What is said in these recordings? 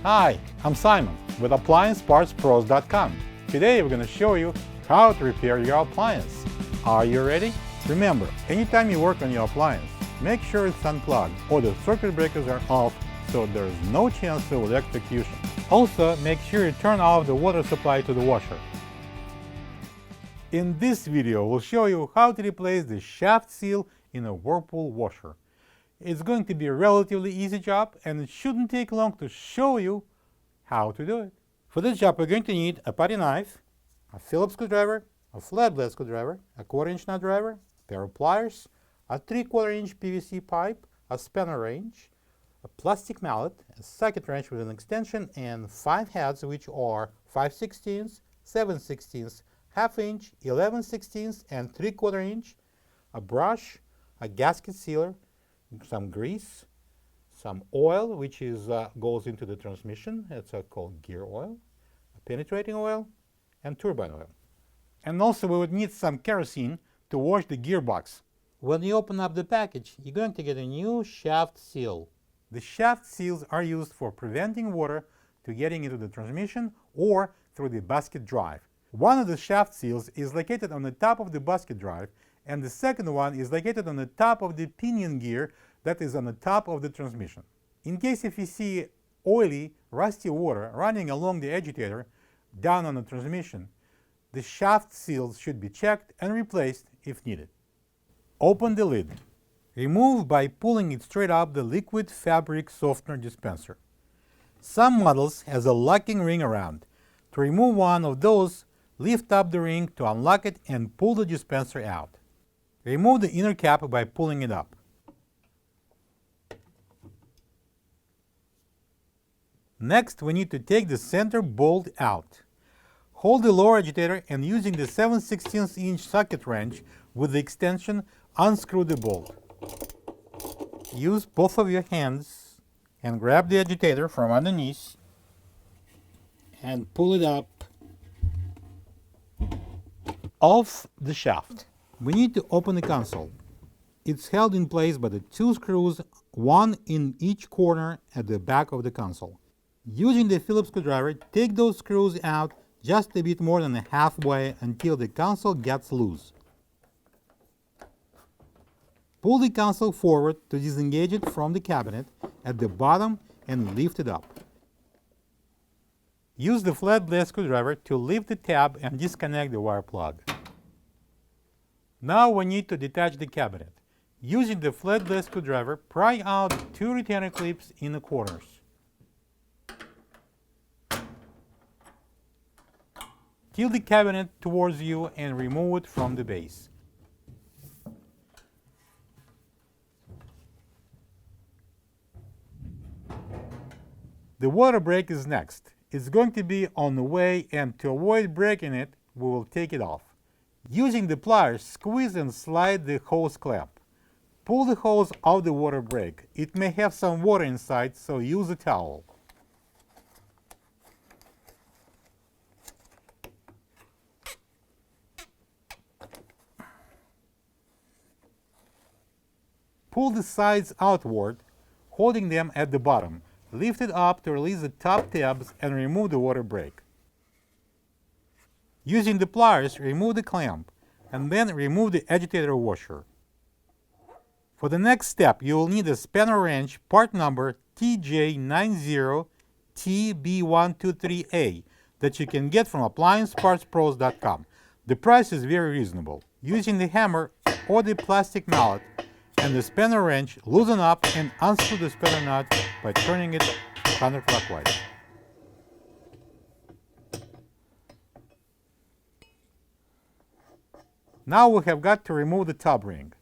Hi, I'm Simon with AppliancePartsPros.com. Today we're going to show you how to repair your appliance. Are you ready? Remember, anytime you work on your appliance, make sure it's unplugged or the circuit breakers are off so there is no chance of electrocution. Also, make sure you turn off the water supply to the washer. In this video, we'll show you how to replace the shaft seal in a Whirlpool washer. It's going to be a relatively easy job and it shouldn't take long to show you how to do it. For this job, we're going to need a putty knife, a Phillips screwdriver, a flat blade screwdriver, a 1/4-inch nut driver, a pair of pliers, a 3/4-inch PVC pipe, a spanner wrench, a plastic mallet, a socket wrench with an extension, and 5 heads, which are 5/16, 7/16, 1/2 inch, 11/16, and 3/4 inch, a brush, a gasket sealer, some grease, some oil, which goes into the transmission. It's called gear oil, a penetrating oil, and turbine oil. And also we would need some kerosene to wash the gearbox. When you open up the package, you're going to get a new shaft seal. The shaft seals are used for preventing water to getting into the transmission or through the basket drive. One of the shaft seals is located on the top of the basket drive, and the second one is located on the top of the pinion gear that is on the top of the transmission. In case if you see oily, rusty water running along the agitator down on the transmission, the shaft seals should be checked and replaced if needed. Open the lid. Remove by pulling it straight up the liquid fabric softener dispenser. Some models has a locking ring around. To remove one of those, lift up the ring to unlock it and pull the dispenser out. Remove the inner cap by pulling it up. Next, we need to take the center bolt out. Hold the lower agitator and using the 7/16 inch socket wrench with the extension, unscrew the bolt. Use both of your hands and grab the agitator from underneath and pull it up off the shaft. We need to open the console. It's held in place by the 2 screws, one in each corner at the back of the console. Using the Phillips screwdriver, take those screws out just a bit more than halfway until the console gets loose. Pull the console forward to disengage it from the cabinet at the bottom and lift it up. Use the flat blade screwdriver to lift the tab and disconnect the wire plug. Now we need to detach the cabinet. Using the flat blade screwdriver, pry out 2 retainer clips in the corners. Tilt the cabinet towards you and remove it from the base. The water brake is next. It's going to be on the way, and to avoid breaking it, we will take it off. Using the pliers, squeeze and slide the hose clamp. Pull the hose off the water brake. It may have some water inside, so use a towel. Pull the sides outward, holding them at the bottom. Lift it up to release the top tabs and remove the water brake. Using the pliers, remove the clamp, and then remove the agitator washer. For the next step, you will need a spanner wrench, part number TJ90TB123A, that you can get from AppliancePartsPros.com. The price is very reasonable. Using the hammer or the plastic mallet and the spanner wrench, loosen up and unscrew the spanner nut by turning it counterclockwise. Now we have got to remove the top ring.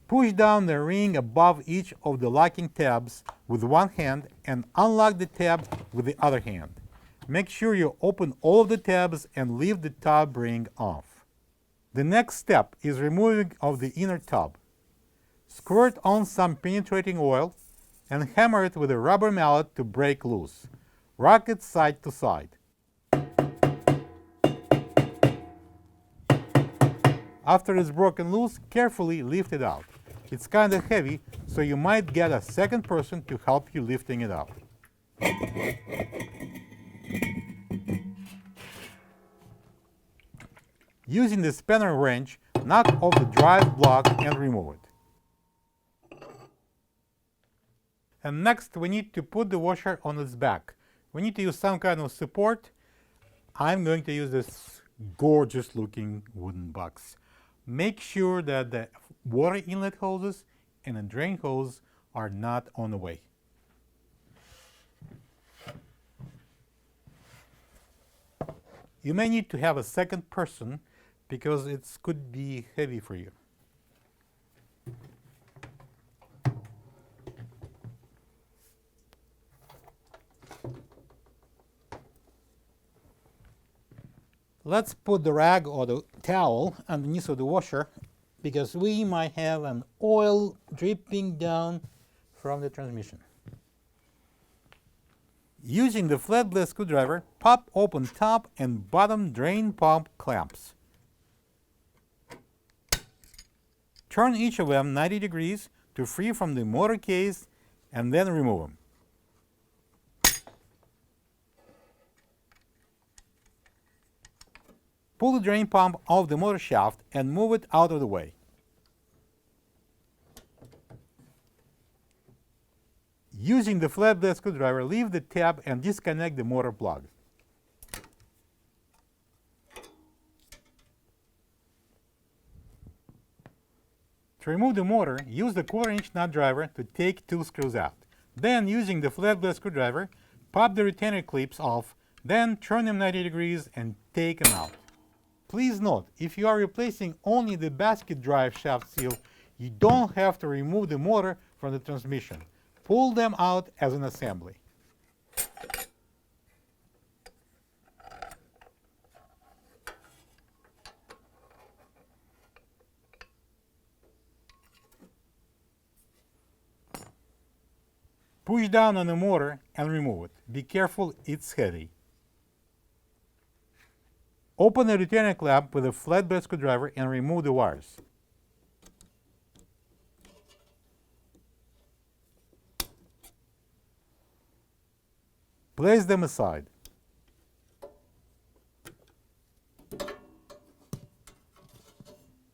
Push down the ring above each of the locking tabs with one hand and unlock the tab with the other hand. Make sure you open all of the tabs and leave the top ring off. The next step is removing of the inner tub. Squirt on some penetrating oil and hammer it with a rubber mallet to break loose. Rock it side to side. After it's broken loose, carefully lift it out. It's kind of heavy, so you might get a second person to help you lifting it up. Using the spanner wrench, knock off the drive block and remove it. And next we need to put the washer on its back. We need to use some kind of support. I'm going to use this gorgeous looking wooden box. Make sure that the water inlet hoses and the drain hose are not on the way. You may need to have a second person because it could be heavy for you. Let's put the rag or the towel underneath of the washer because we might have an oil dripping down from the transmission. Using the flat blade screwdriver, pop open top and bottom drain pump clamps. Turn each of them 90 degrees to free from the motor case and then remove them. Pull the drain pump off the motor shaft and move it out of the way. Using the flat blade screwdriver, leave the tab and disconnect the motor plug. To remove the motor, use the 1/4-inch nut driver to take 2 screws out. Then, using the flat blade screwdriver, pop the retainer clips off, then turn them 90 degrees and take them out. Please note, if you are replacing only the basket drive shaft seal, you don't have to remove the motor from the transmission. Pull them out as an assembly. Push down on the motor and remove it. Be careful, it's heavy. Open the retainer clamp with a flat blade screwdriver and remove the wires. Place them aside.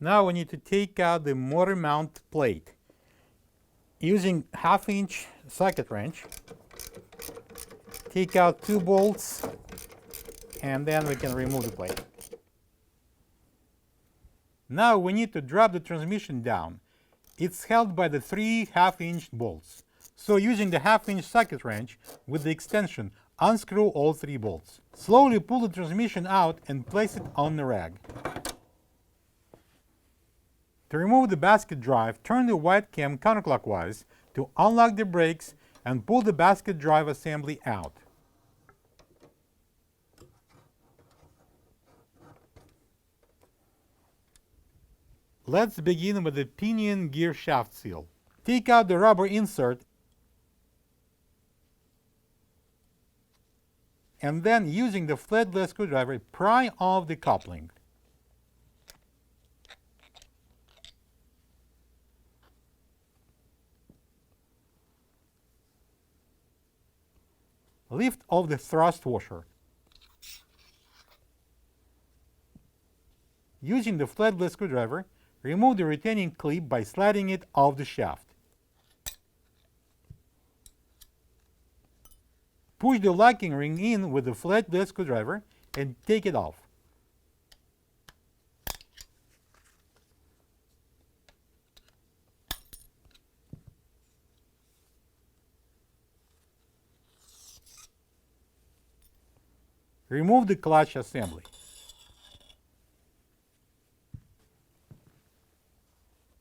Now we need to take out the motor mount plate. Using 1/2-inch socket wrench, take out 2 bolts and then we can remove the plate. Now we need to drop the transmission down. It's held by the 3 1/2-inch bolts. So using the 1/2-inch socket wrench with the extension, unscrew all 3 bolts. Slowly pull the transmission out and place it on the rag. To remove the basket drive, turn the white cam counterclockwise to unlock the brakes and pull the basket drive assembly out. Let's begin with the pinion gear shaft seal. Take out the rubber insert and then, using the flat blade screwdriver, pry off the coupling. Lift off the thrust washer. Using the flat blade screwdriver, remove the retaining clip by sliding it off the shaft. Push the locking ring in with the flat blade screwdriver and take it off. Remove the clutch assembly.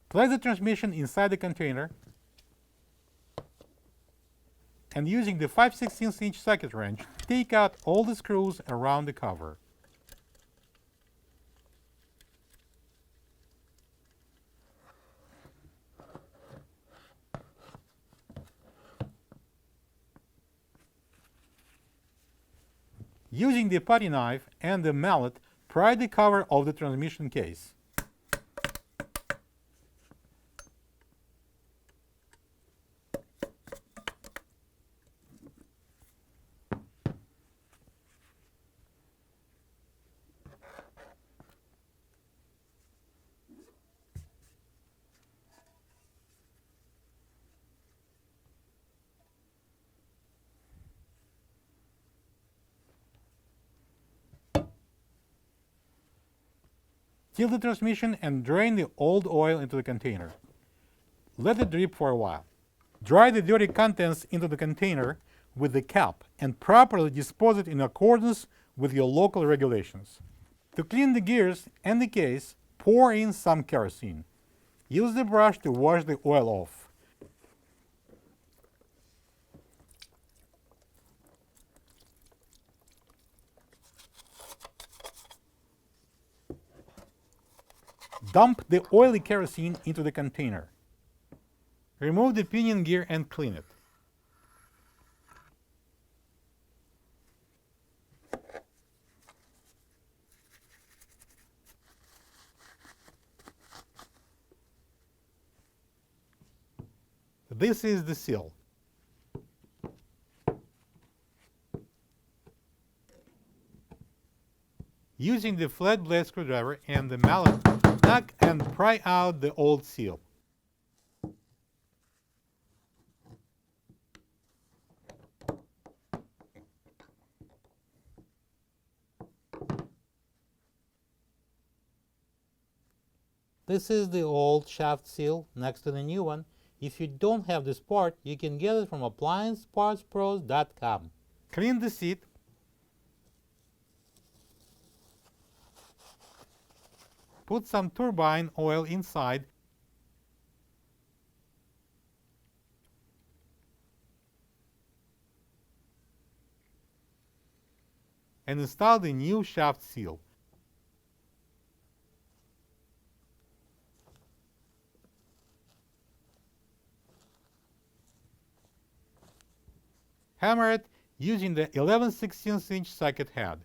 Place the transmission inside the container and, using the 5/16-inch socket wrench, take out all the screws around the cover. Using the putty knife and the mallet, pry the cover of the transmission case. Seal the transmission and drain the old oil into the container. Let it drip for a while. Dry the dirty contents into the container with the cap and properly dispose it in accordance with your local regulations. To clean the gears and the case, pour in some kerosene. Use the brush to wash the oil off. Dump the oily kerosene into the container. Remove the pinion gear and clean it. This is the seal. Using the flat blade screwdriver and the mallet, knock and pry out the old seal. This is the old shaft seal next to the new one. If you don't have this part, you can get it from appliancepartspros.com. Clean the seat. Put some turbine oil inside. And install the new shaft seal. Hammer it using the 11/16" socket head.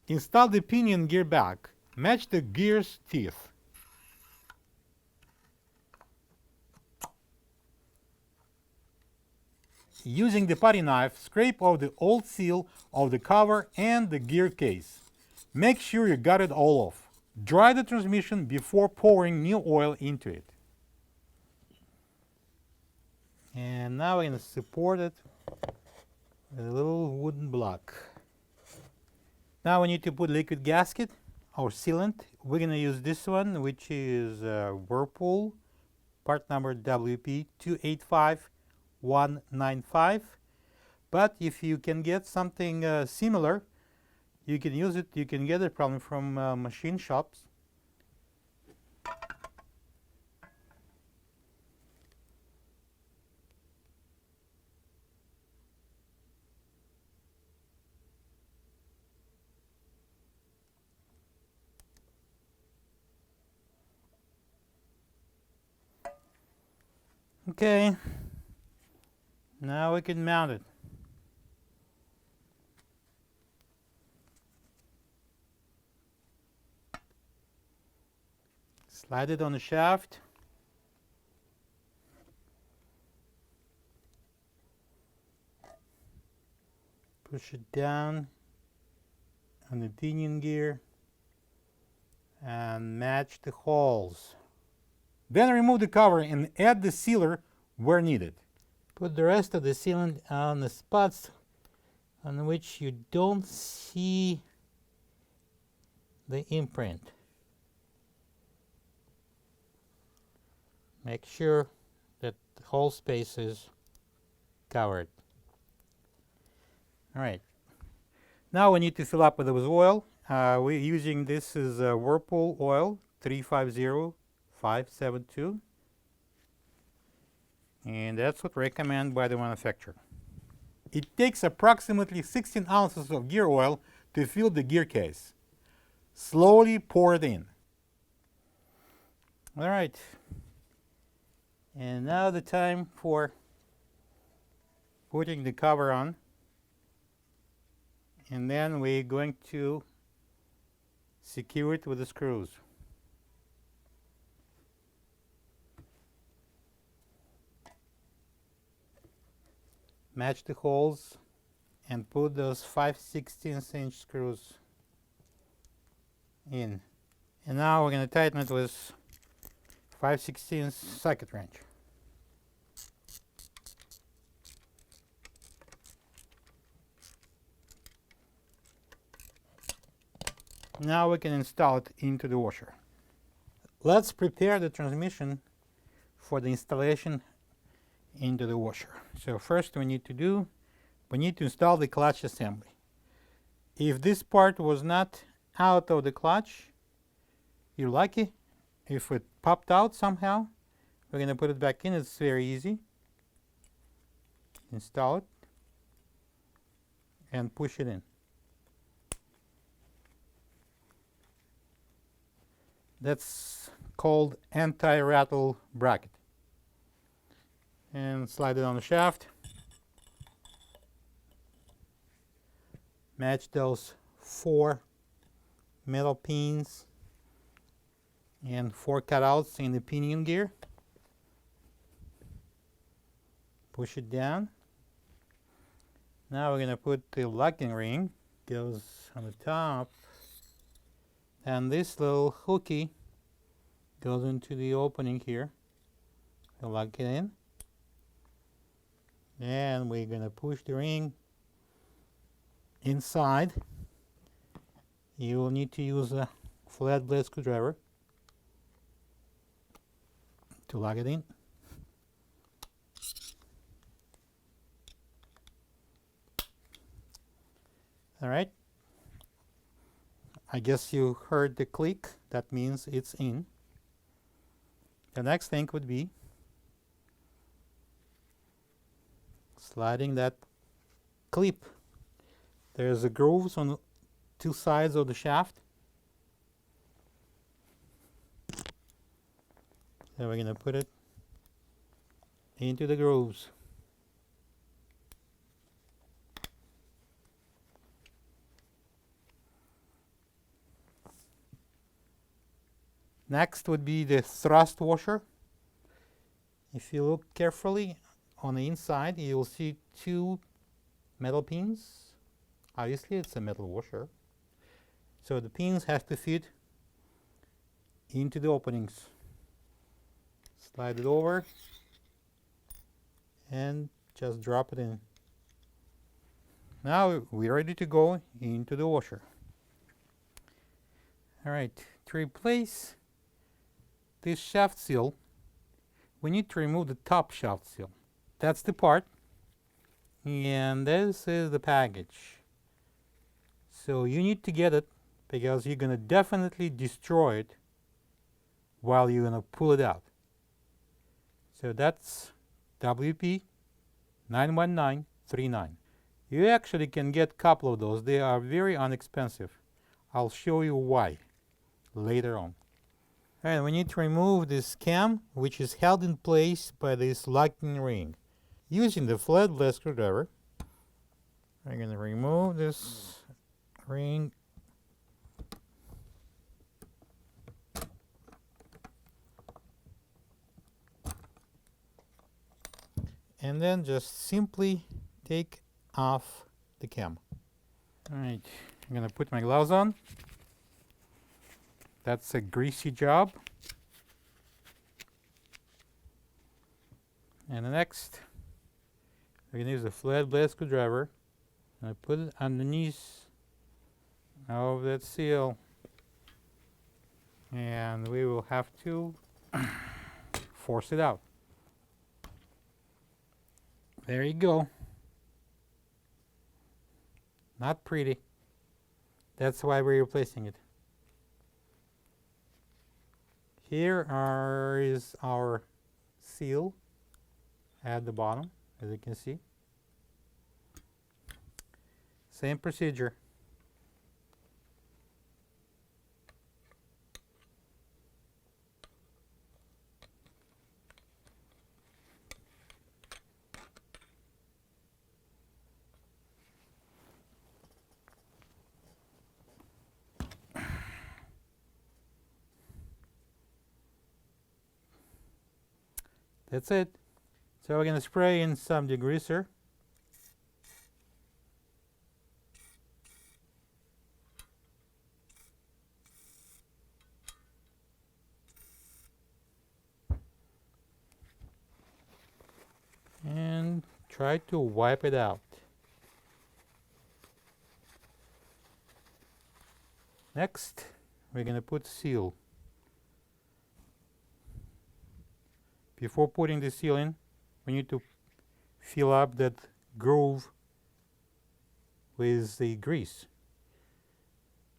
Install the pinion gear back. Match the gear's teeth. Using the putty knife, scrape off the old seal of the cover and the gear case. Make sure you got it all off. Dry the transmission before pouring new oil into it. And now we're going to support it with a little wooden block. Now we need to put liquid gasket or sealant. We're going to use this one, which is Whirlpool, part number WP356427. But if you can get something similar, you can use it. You can get it probably from machine shops. Okay, now we can mount it. Slide it on the shaft. Push it down on the pinion gear and match the holes. Then remove the cover and add the sealer where needed. Put the rest of the sealant on the spots on which you don't see the imprint. Make sure that the whole space is covered. All right. Now we need to fill up with oil. We're using this is Whirlpool oil 350572, and that's what recommended by the manufacturer. It takes approximately 16 ounces of gear oil to fill the gear case. Slowly pour it in. All right. And now the time for putting the cover on. And then we're going to secure it with the screws. Match the holes and put those 5/16" screws in. And now we're going to tighten it with 5/16 socket wrench. Now we can install it into the washer. Let's prepare the transmission for the installation into the washer. So first we need to install the clutch assembly. If this part was not out of the clutch, you're lucky. If it popped out somehow, we're going to put it back in. It's very easy. Install it and push it in. That's called anti-rattle bracket. And slide it on the shaft. Match those 4 metal pins and 4 cutouts in the pinion gear. Push it down. Now we're going to put the locking ring. Goes on the top. And this little hooky goes into the opening here. We'll lock it in. And we're going to push the ring inside. You will need to use a flat blade screwdriver to lock it in. All right. I guess you heard the click. That means it's in. The next thing would be sliding that clip. There's a grooves on 2 sides of the shaft. So we're going to put it into the grooves. Next would be the thrust washer. If you look carefully on the inside, you will see 2 metal pins. Obviously, it's a metal washer. So the pins have to fit into the openings. Slide it over and just drop it in. Now we're ready to go into the washer. All right, to replace this shaft seal, we need to remove the top shaft seal. That's the part, and this is the package. So you need to get it because you're going to definitely destroy it while you're going to pull it out. So that's WP356427. You actually can get a couple of those. They are very inexpensive. I'll show you why later on. Alright, we need to remove this cam, which is held in place by this locking ring. Using the flat blade screwdriver, I'm going to remove this ring. And then just simply take off the cam. Alright, I'm going to put my gloves on. That's a greasy job. And the next, we're going to use a flat blade screwdriver. And I put it underneath of that seal. And we will have to force it out. There you go. Not pretty. That's why we're replacing it. Here is our seal at the bottom, as you can see. Same procedure. That's it. So we're going to spray in some degreaser. And try to wipe it out. Next, we're going to put seal. Before putting the seal in, we need to fill up that groove with the grease.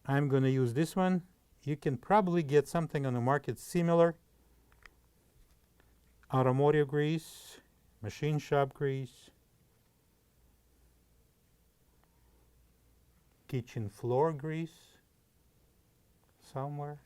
I'm going to use this one. You can probably get something on the market similar. Automotive grease, machine shop grease, kitchen floor grease somewhere.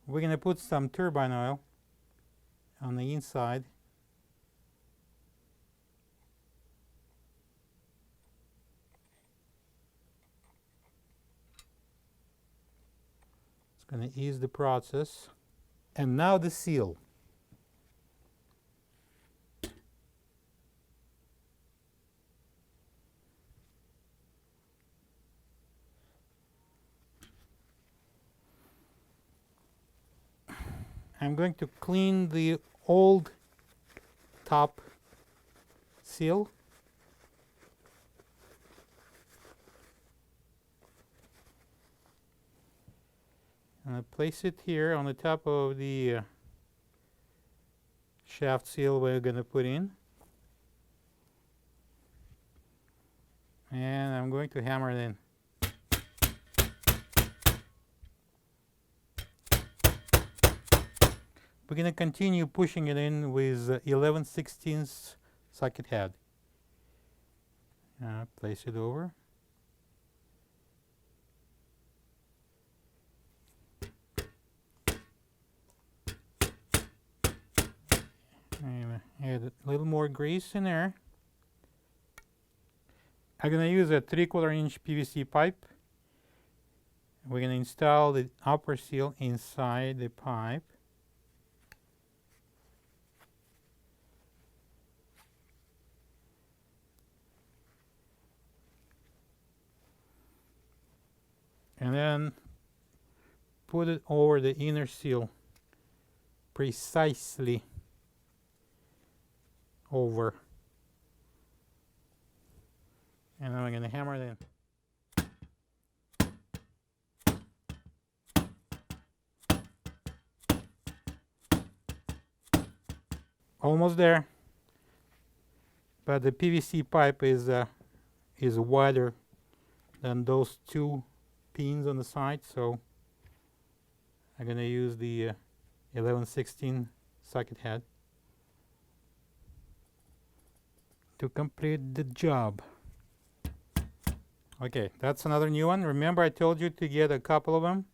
We're going to put some turbine oil on the inside. It's going to ease the process. And now the seal. I'm going to clean the old top seal. And I place it here on the top of the shaft seal we're going to put in. And I'm going to hammer it in. We're going to continue pushing it in with 11/16 socket head. Place it over. And add a little more grease in there. I'm going to use a 3/4 inch PVC pipe. We're going to install the upper seal inside the pipe. And then put it over the inner seal, precisely over. And then we're going to hammer it in. Almost there, but the PVC pipe is wider than those two pins on the side, so I'm going to use the 11/16 socket head to complete the job. Okay, that's another new one. Remember I told you to get a couple of them,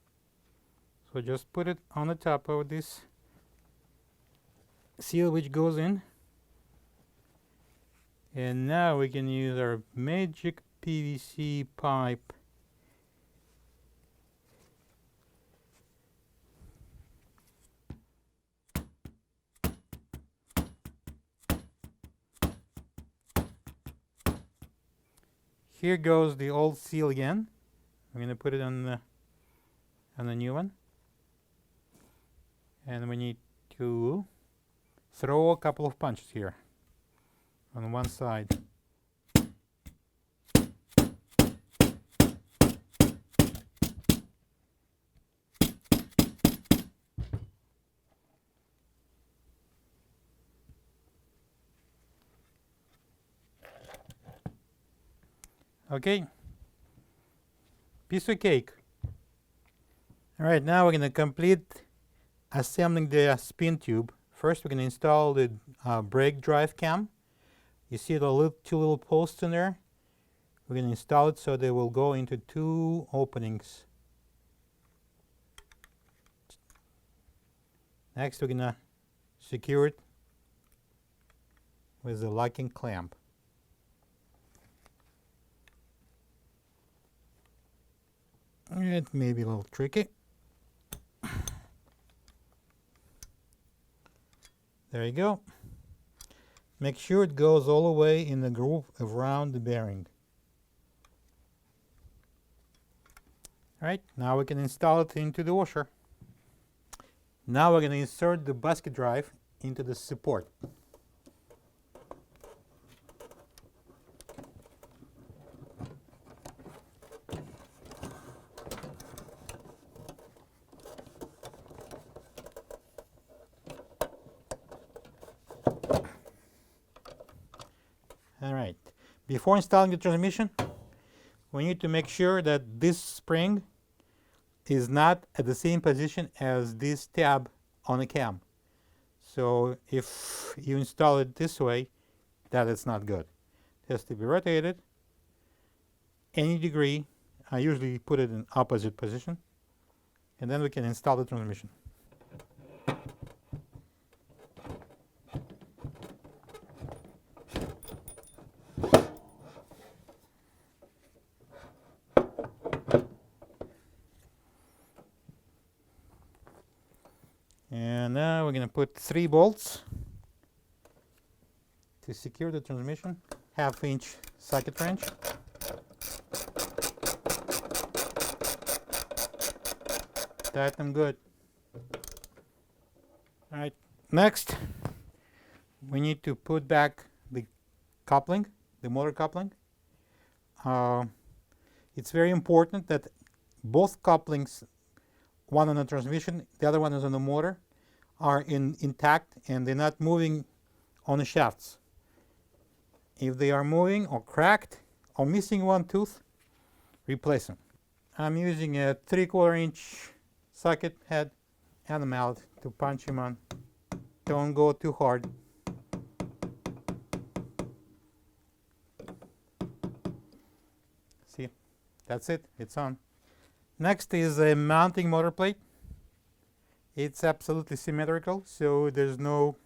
so just put it on the top of this seal which goes in, and now we can use our magic PVC pipe. Here goes the old seal again. I'm going to put it on the new one. And we need to throw a couple of punches here on one side. Okay, piece of cake. All right, now we're going to complete assembling the spin tube. First, we're going to install the brake drive cam. You see the two little posts in there? We're going to install it so they will go into two openings. Next, we're going to secure it with the locking clamp. It may be a little tricky. There you go. Make sure it goes all the way in the groove around the bearing. Alright, now we can install it into the washer. Now we're going to insert the basket drive into the support. Alright, before installing the transmission, we need to make sure that this spring is not at the same position as this tab on the cam. So if you install it this way, that is not good. It has to be rotated any degree. I usually put it in opposite position, and then we can install the transmission. And now we're going to put 3 bolts to secure the transmission. 1/2-inch socket wrench. Tighten them good. Alright, next we need to put back the coupling, the motor coupling. It's very important that both couplings, one on the transmission, the other one is on the motor, are intact and they're not moving on the shafts. If they are moving or cracked or missing one tooth, replace them. I'm using a 3/4-inch socket head and a mallet to punch them on. Don't go too hard. See, that's it, it's on. Next is a mounting motor plate. It's absolutely symmetrical, so there's no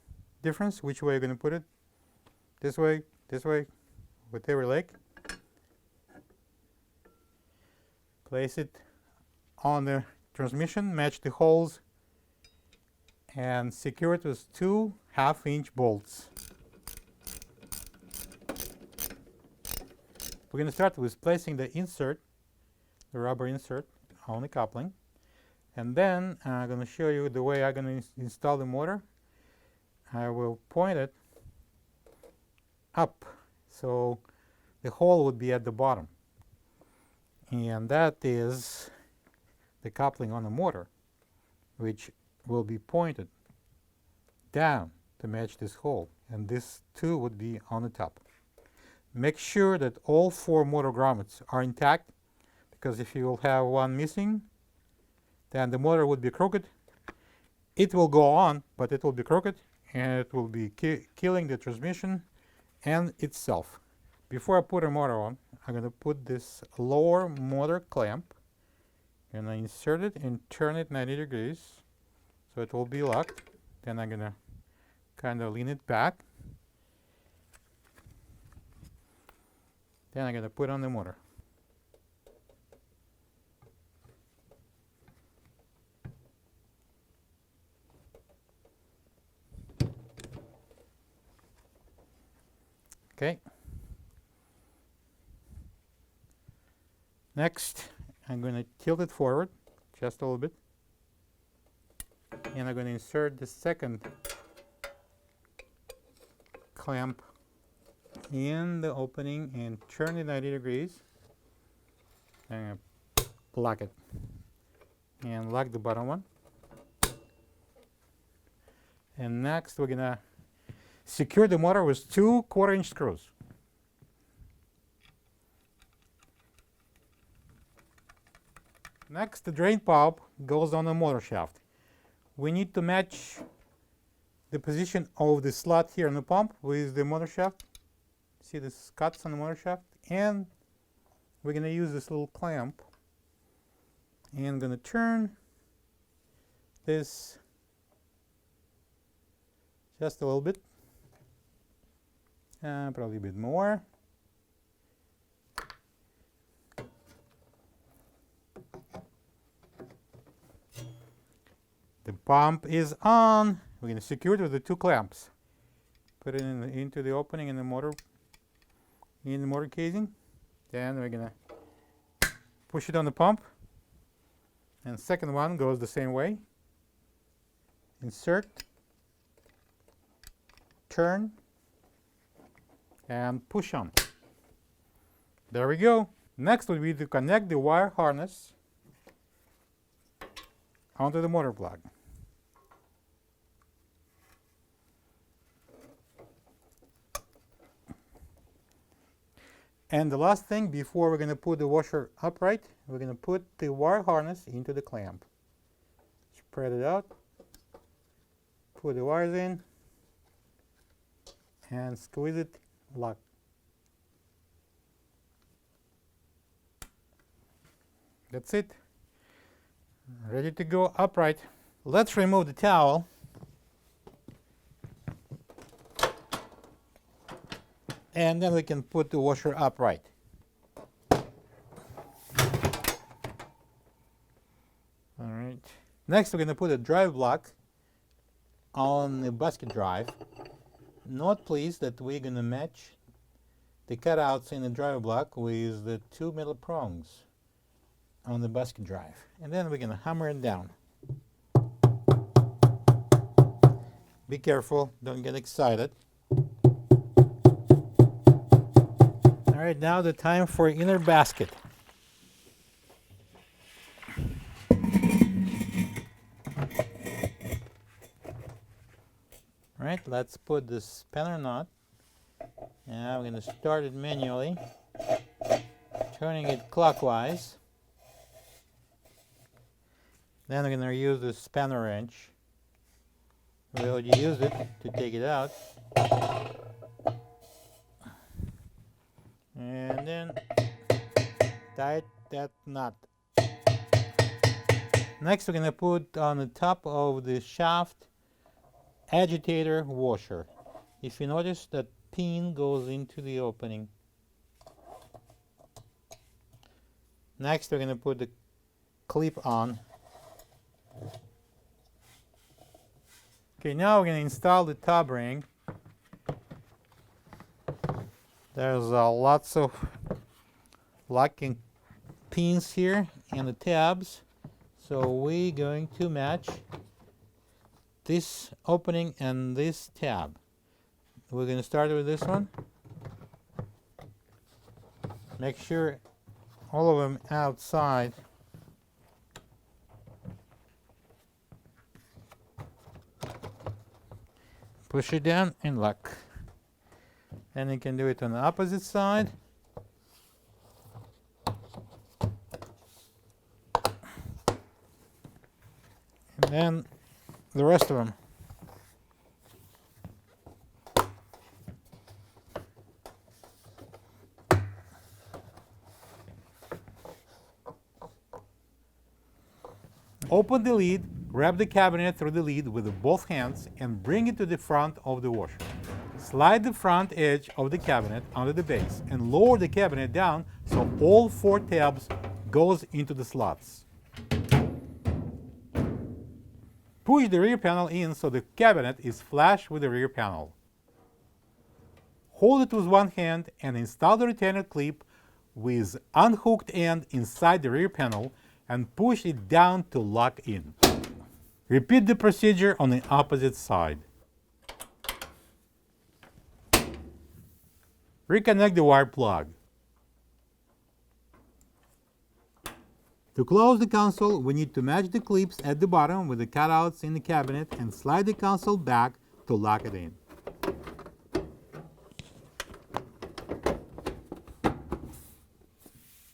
difference which way you're going to put it. This way, whatever you like. Place it on the transmission, match the holes, and secure it with 2 1/2-inch bolts. We're going to start with placing the insert, the rubber insert, on the coupling. And then I'm going to show you the way I'm going to install the motor. I will point it up, so the hole would be at the bottom. And that is the coupling on the motor, which will be pointed down to match this hole. And this too would be on the top. Make sure that all 4 motor grommets are intact, because if you will have one missing, then the motor would be crooked. It will go on, but it will be crooked, and it will be killing the transmission and itself. Before I put a motor on, I'm going to put this lower motor clamp, and I insert it and turn it 90 degrees, so it will be locked. Then I'm going to kind of lean it back. Then I'm going to put on the motor. Okay. Next, I'm going to tilt it forward just a little bit. And I'm going to insert the second clamp in the opening and turn it 90 degrees. And lock it. And lock the bottom one. And next, we're going to secure the motor with 2 1/4-inch screws. Next, the drain pump goes on the motor shaft. We need to match the position of the slot here on the pump with the motor shaft. See the cuts on the motor shaft? And we're going to use this little clamp. And I'm going to turn this just a little bit. Probably a bit more. The pump is on. We're going to secure it with the 2 clamps. Put it into the opening in the motor casing. Then we're going to push it on the pump. And second one goes the same way. Insert, turn, and push on. There we go. Next would be to connect the wire harness onto the motor plug. And the last thing, before we're going to put the washer upright, we're going to put the wire harness into the clamp. Spread it out, put the wires in, and squeeze it, lock. That's it. Ready to go upright. Let's remove the towel. And then we can put the washer upright. All right. Next, we're going to put a drive block on the basket drive. Note, please, that we're going to match the cutouts in the drive block with the 2 metal prongs on the basket drive. And then we're going to hammer it down. Be careful, don't get excited. All right, now the time for inner basket. All right, let's put the spanner knot. Now we're going to start it manually, turning it clockwise. Then we're going to use the spanner wrench. We already used it to take it out. And then tight that knot. Next, we're going to put on the top of the shaft agitator washer. If you notice, that pin goes into the opening. Next, we're going to put the clip on. Okay, now we're going to install the tub ring. There's lots of locking pins here and the tabs. So we're going to match this opening and this tab. We're going to start with this one. Make sure all of them outside. Push it down and lock. Then you can do it on the opposite side. And then the rest of them. Open the lid, grab the cabinet through the lid with both hands and bring it to the front of the washer. Slide the front edge of the cabinet under the base and lower the cabinet down so all 4 tabs goes into the slots. Push the rear panel in so the cabinet is flush with the rear panel. Hold it with one hand and install the retainer clip with unhooked end inside the rear panel and push it down to lock in. Repeat the procedure on the opposite side. Reconnect the wire plug. To close the console, we need to match the clips at the bottom with the cutouts in the cabinet and slide the console back to lock it in.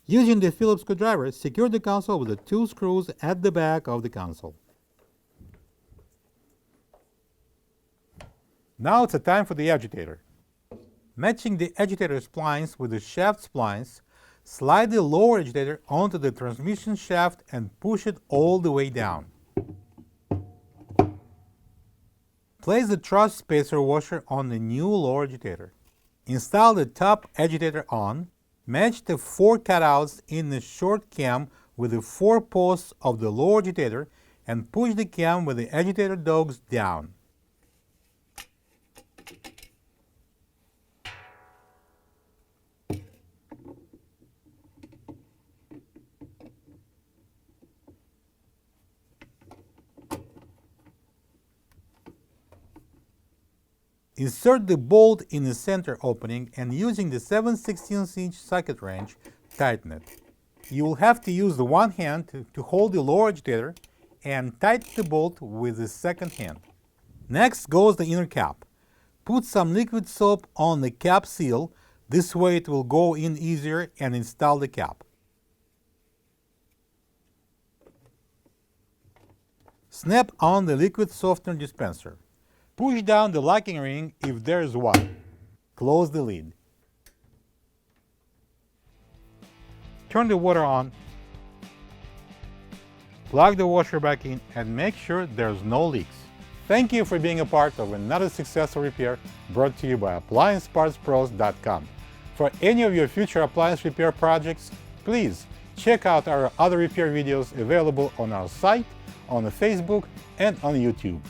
Using the Phillips screwdriver, secure the console with the 2 screws at the back of the console. Now it's a time for the agitator. Matching the agitator splines with the shaft splines, slide the lower agitator onto the transmission shaft and push it all the way down. Place the truss spacer washer on the new lower agitator. Install the top agitator on. Match the 4 cutouts in the short cam with the 4 posts of the lower agitator and push the cam with the agitator dogs down. Insert the bolt in the center opening and using the 7/16" socket wrench, tighten it. You will have to use the one hand to hold the lower agitator and tighten the bolt with the second hand. Next goes the inner cap. Put some liquid soap on the cap seal, this way it will go in easier, and install the cap. Snap on the liquid softener dispenser. Push down the locking ring if there is one. Close the lid. Turn the water on. Plug the washer back in and make sure there's no leaks. Thank you for being a part of another successful repair brought to you by AppliancePartsPros.com. For any of your future appliance repair projects, please check out our other repair videos available on our site, on Facebook, and on YouTube.